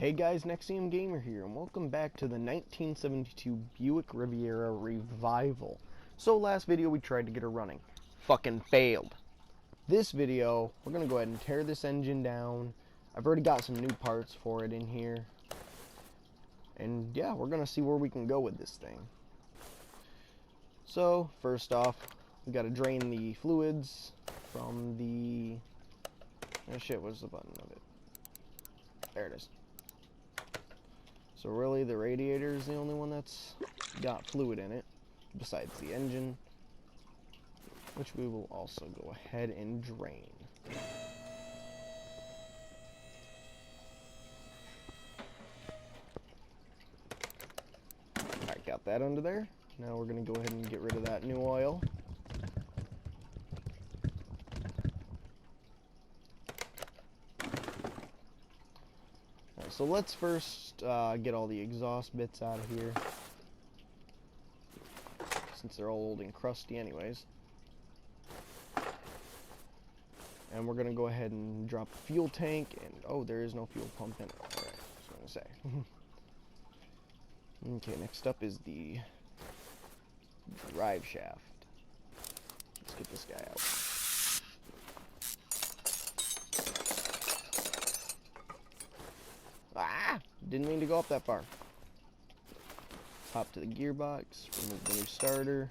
Hey guys, NexiumGamer here, and welcome back to the 1972 Buick Riviera Revival. So last video we tried to get her running. Fucking failed. This video, we're going to go ahead and tear this engine down. I've already got some new parts for it in here. And yeah, we're going to see where we can go with this thing. So, first off, we got to drain the fluids from the... Oh shit, what's the button of it? There it is. So really, the radiator is the only one that's got fluid in it, besides the engine, which we will also go ahead and drain. Alright, got that under there. Now we're going to go ahead and get rid of that new oil. So let's first get all the exhaust bits out of here, since they're all old and crusty anyways. And we're going to go ahead and drop the fuel tank, and oh, there is no fuel pump in it. Alright, I was going to say. Okay, next up is the drive shaft. Let's get this guy out. Ah! Didn't mean to go up that far. Hop to the gearbox, remove the new starter,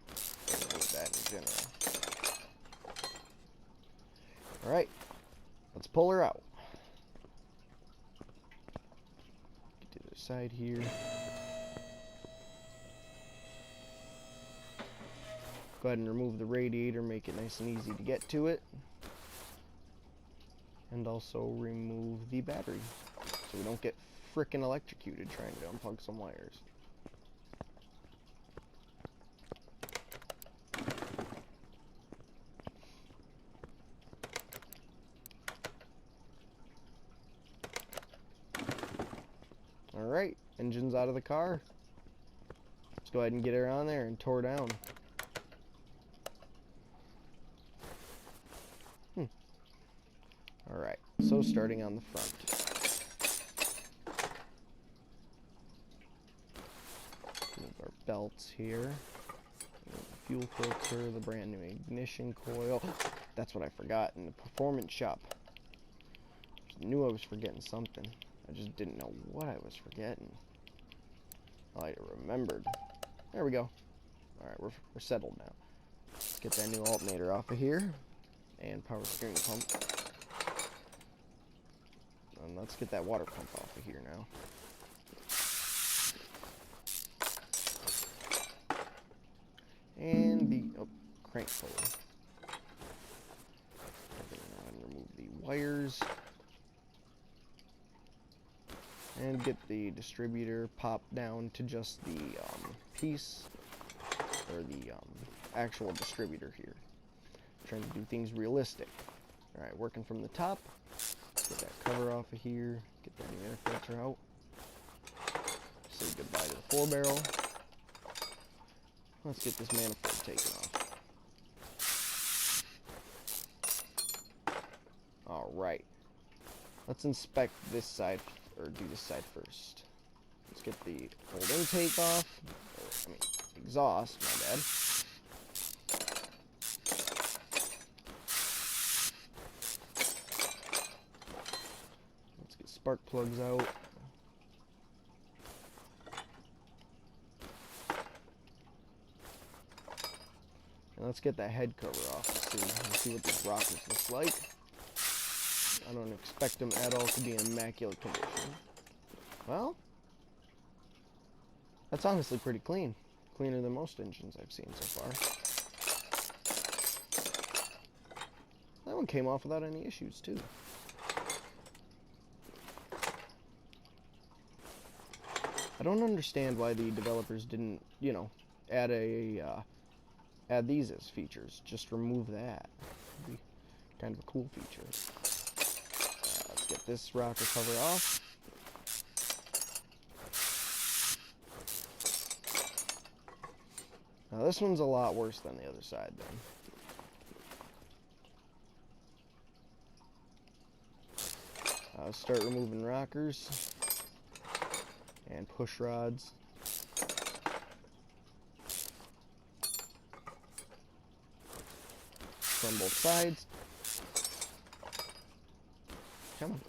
and remove that in general. Alright, let's pull her out. Get to the side here. Go ahead and remove the radiator, make it nice and easy to get to it. And also remove the battery, so we don't get frickin' electrocuted trying to unplug some wires. Alright, engine's out of the car. Let's go ahead and get her on there and tore down. Alright, so starting on the front. Move our belts here. Move the fuel filter, the brand new ignition coil. That's what I forgot in the performance shop. I knew I was forgetting something. I just didn't know what I was forgetting. Oh, I remembered. There we go. Alright, we're settled now. Let's get that new alternator off of here. And power steering pump. And let's get that water pump off of here now. And the crank pulley. And remove the wires. And get the distributor popped down to just the piece, or the actual distributor here. Trying to do things realistic. Alright, working from the top. Get that cover off of here, get that new air filter out. Say goodbye to the 4-barrel. Let's get this manifold taken off. Alright. Let's inspect this side, or do this side first. Let's get the old intake off. Or, exhaust, my bad. Spark plugs out. And let's get that head cover off. Let's see what these rockers look like. I don't expect them at all to be in immaculate condition. Well, that's honestly pretty clean. Cleaner than most engines I've seen so far. That one came off without any issues too. I don't understand why the developers didn't, you know, add these as features. Just remove that. It'd be kind of a cool feature. Let's get this rocker cover off. Now this one's a lot worse than the other side then. start removing rockers and push rods. From both sides. Come on.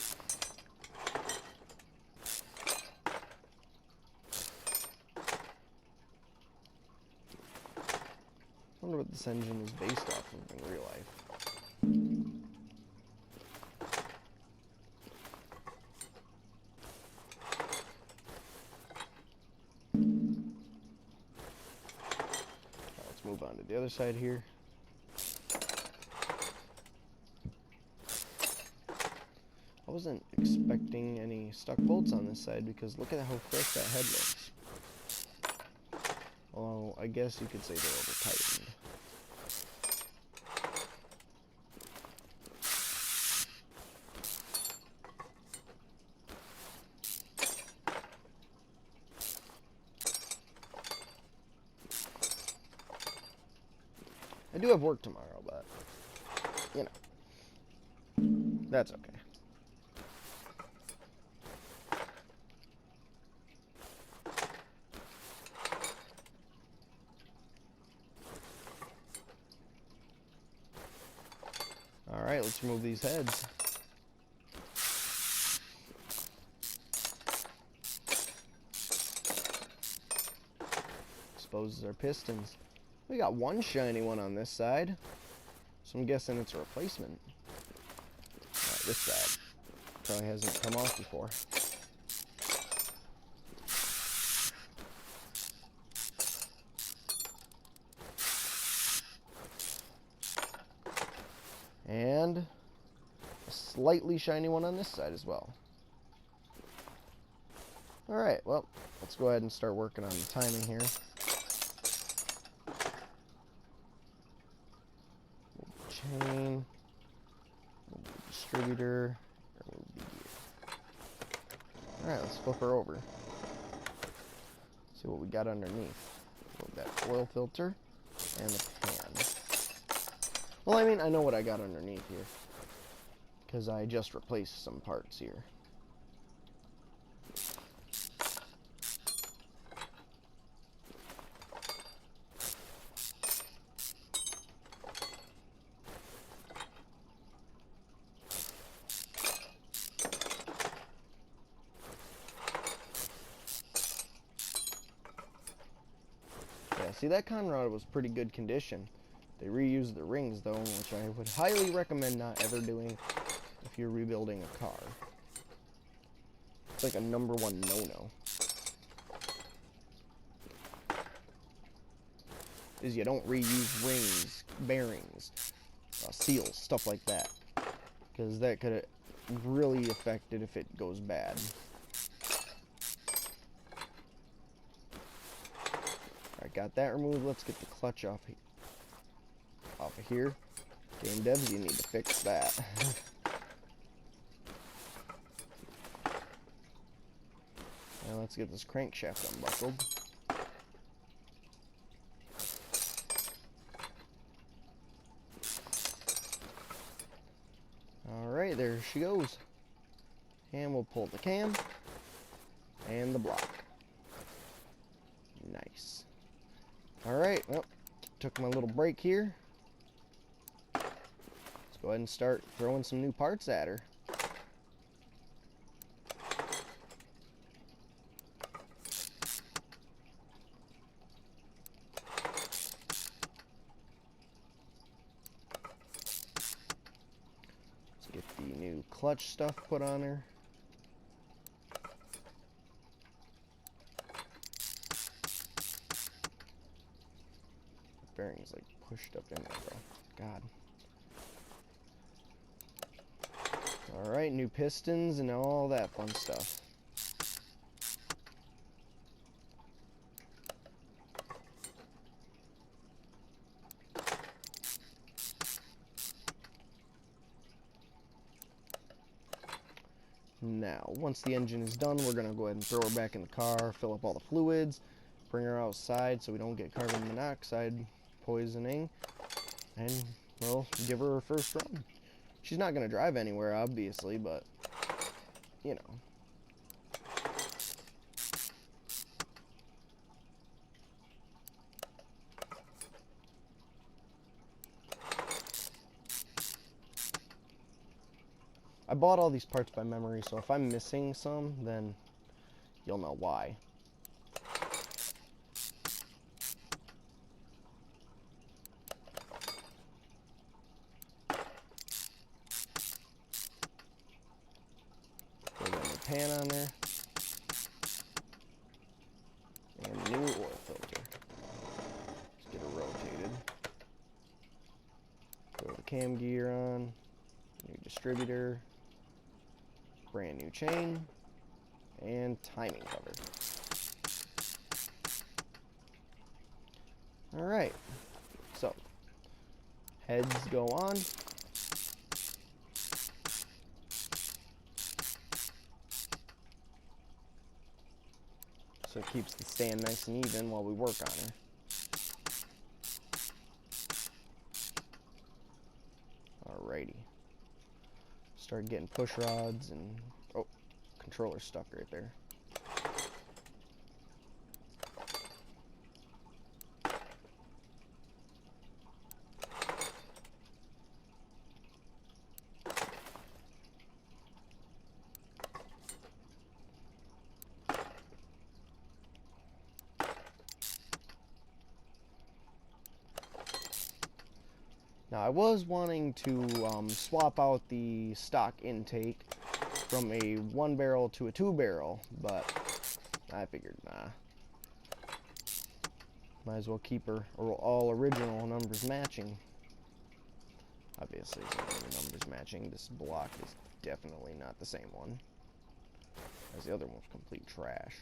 I wonder what this engine is based off of in real life. Let's move on to the other side here. I wasn't expecting any stuck bolts on this side because look at how fresh that head looks. Well, I guess you could say they're over tightened. I do have work tomorrow, but you know, that's okay. Alright, let's remove these heads. Exposes our pistons. We got one shiny one on this side, so I'm guessing it's a replacement. Alright, this side probably hasn't come off before. And a slightly shiny one on this side as well. Alright, well, let's go ahead and start working on the timing here. Chain, distributor, alright, let's flip her over. See what we got underneath. That oil filter and the pan. Well, I mean, I know what I got underneath here, because I just replaced some parts here. Yeah, see, that conrod was pretty good condition. They reused the rings, though, which I would highly recommend not ever doing if you're rebuilding a car. It's like a #1 no-no. Is you don't reuse rings, bearings, seals, stuff like that. Because that could really affect it if it goes bad. Alright, got that removed. Let's get the clutch off of here. Game devs, you need to fix that. Now let's get this crankshaft unbuckled. Alright, there she goes. And we'll pull the cam and the block. Nice. Alright, well, took my little break here. Go ahead and start throwing some new parts at her. Let's get the new clutch stuff put on her. The bearing's like pushed up in there, bro. God. Alright, new pistons and all that fun stuff. Now, once the engine is done, we're going to go ahead and throw her back in the car, fill up all the fluids, bring her outside so we don't get carbon monoxide poisoning, and, well, give her her first run. She's not going to drive anywhere, obviously, but you know. I bought all these parts by memory, so if I'm missing some, then you'll know why. Throw that new pan on there. And new oil filter. Let's get it rotated. Throw the cam gear on. New distributor. Brand new chain. And timing cover. Alright. So, heads go on. So it keeps the stand nice and even while we work on her. Alrighty. Start getting push rods and... oh, controller stuck right there. Now, I was wanting to swap out the stock intake from a 1-barrel to a 2-barrel, but I figured, nah. Might as well keep her all original numbers matching. Obviously, the numbers matching. This block is definitely not the same one, as the other one was complete trash.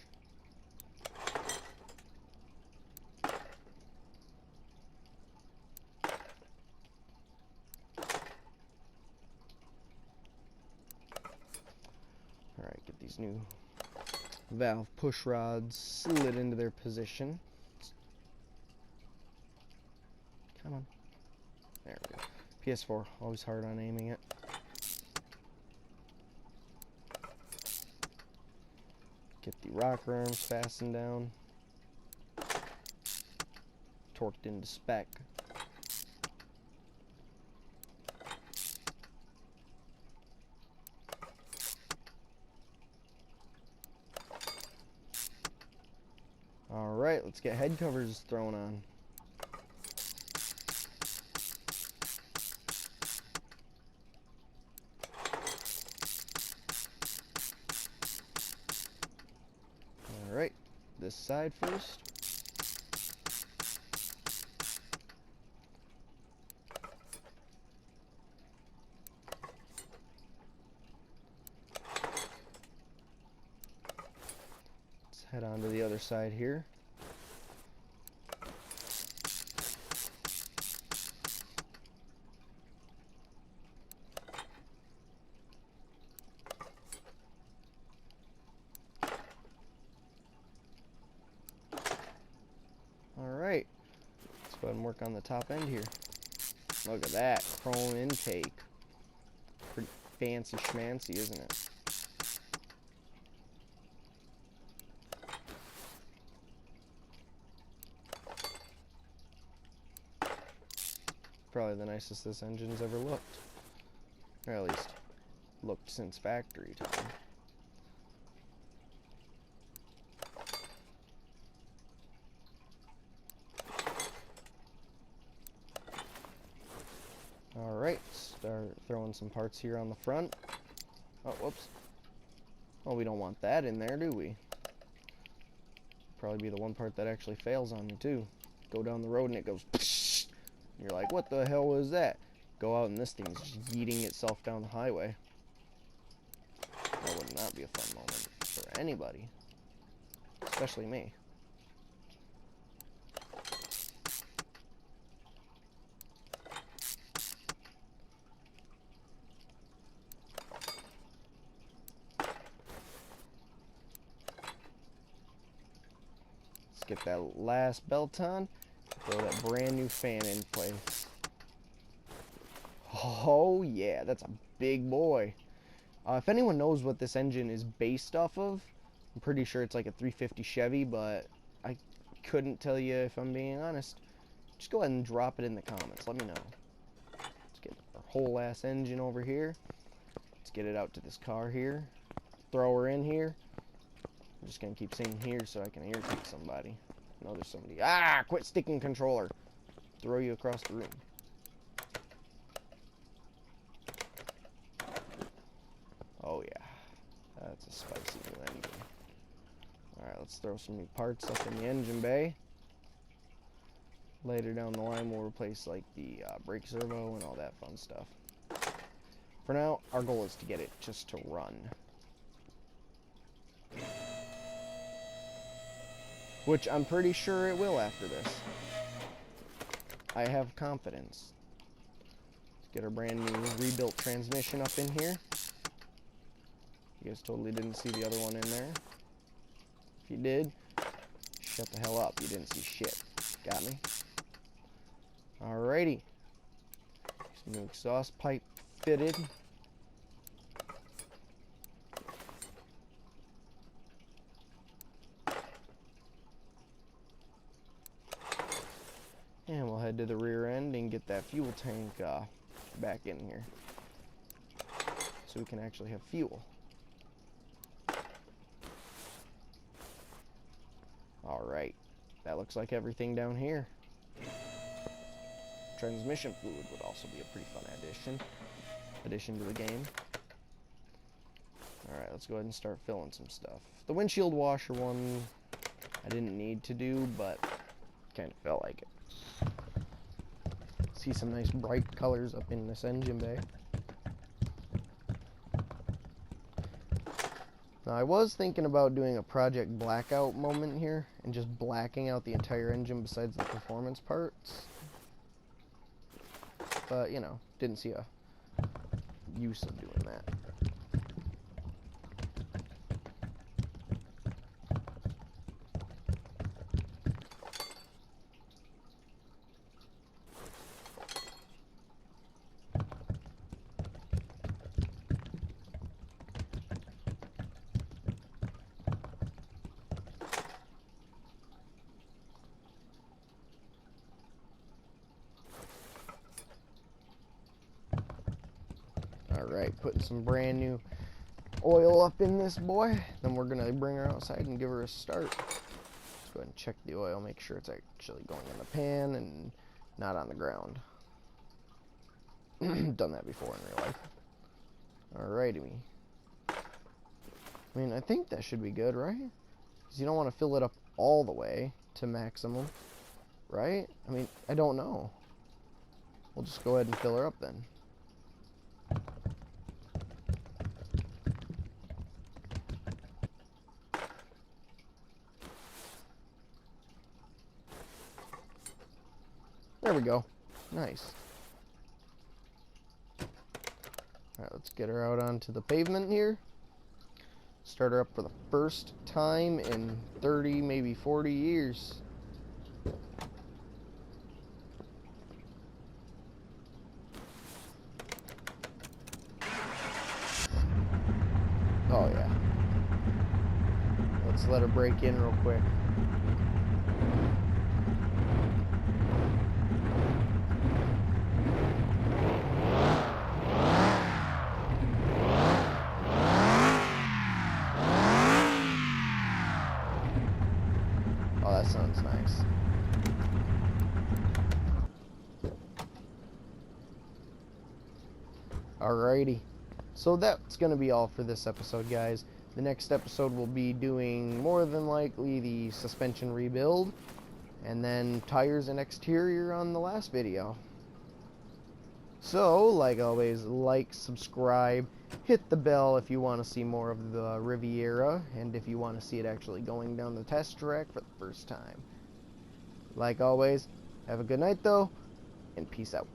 Alright, get these new valve push rods slid into their position. Come on. There we go. PS4, always hard on aiming it. Get the rocker arms fastened down. Torqued into spec. Alright, let's get head covers thrown on. Alright, this side first. Let's head on to the other side here. Alright, let's go ahead and work on the top end here. Look at that, chrome intake. Pretty fancy schmancy, isn't it? Probably the nicest this engine's ever looked. Or at least looked since factory time. Alright, start throwing some parts here on the front. Oh, whoops. Oh, we don't want that in there, do we? Probably be the one part that actually fails on you, too. Go down the road and it goes... You're like, what the hell was that? Go out and this thing's just yeeting itself down the highway. That would not be a fun moment for anybody. Especially me. Let's get that last belt on. Throw that brand new fan in place. Oh yeah, that's a big boy. If anyone knows what this engine is based off of, I'm pretty sure it's like a 350 Chevy, but I couldn't tell you if I'm being honest. Just go ahead and drop it in the comments. Let me know. Let's get our whole ass engine over here. Let's get it out to this car here. Throw her in here. I'm just gonna keep saying here so I can irritate somebody. I know there's somebody. Ah! Quit sticking controller. Throw you across the room. Oh yeah, that's a spicy new engine. Alright, let's throw some new parts up in the engine bay. Later down the line we'll replace like the brake servo and all that fun stuff. For now, our goal is to get it just to run. Which I'm pretty sure it will after this. I have confidence. Let's get our brand new rebuilt transmission up in here. You guys totally didn't see the other one in there. If you did, shut the hell up. You didn't see shit. Got me? Alrighty. Some new exhaust pipe fitted. And we'll head to the rear end and get that fuel tank back in here. So we can actually have fuel. Alright, that looks like everything down here. Transmission fluid would also be a pretty fun addition to the game. Alright, let's go ahead and start filling some stuff. The windshield washer one I didn't need to do, but kind of felt like it. See some nice bright colors up in this engine bay. Now I was thinking about doing a project blackout moment here and just blacking out the entire engine besides the performance parts. But, you know, didn't see a use of doing that. Alright, putting some brand new oil up in this boy. Then we're going to bring her outside and give her a start. Let's go ahead and check the oil, make sure it's actually going in the pan and not on the ground. Done that before in real life. Alrighty. I mean, I think that should be good, right? Because you don't want to fill it up all the way to maximum, right? I mean, I don't know. We'll just go ahead and fill her up then. There we go. Nice. Alright, let's get her out onto the pavement here. Start her up for the first time in 30, maybe 40 years. Oh yeah. Let's let her break in real quick. Oh, that sounds nice. Alrighty. So that's going to be all for this episode, guys. The next episode will be doing more than likely the suspension rebuild, and then tires and exterior on the last video. So, like always, like, subscribe, hit the bell if you want to see more of the Riviera, and if you want to see it actually going down the test track for the first time. Like always, have a good night though, and peace out.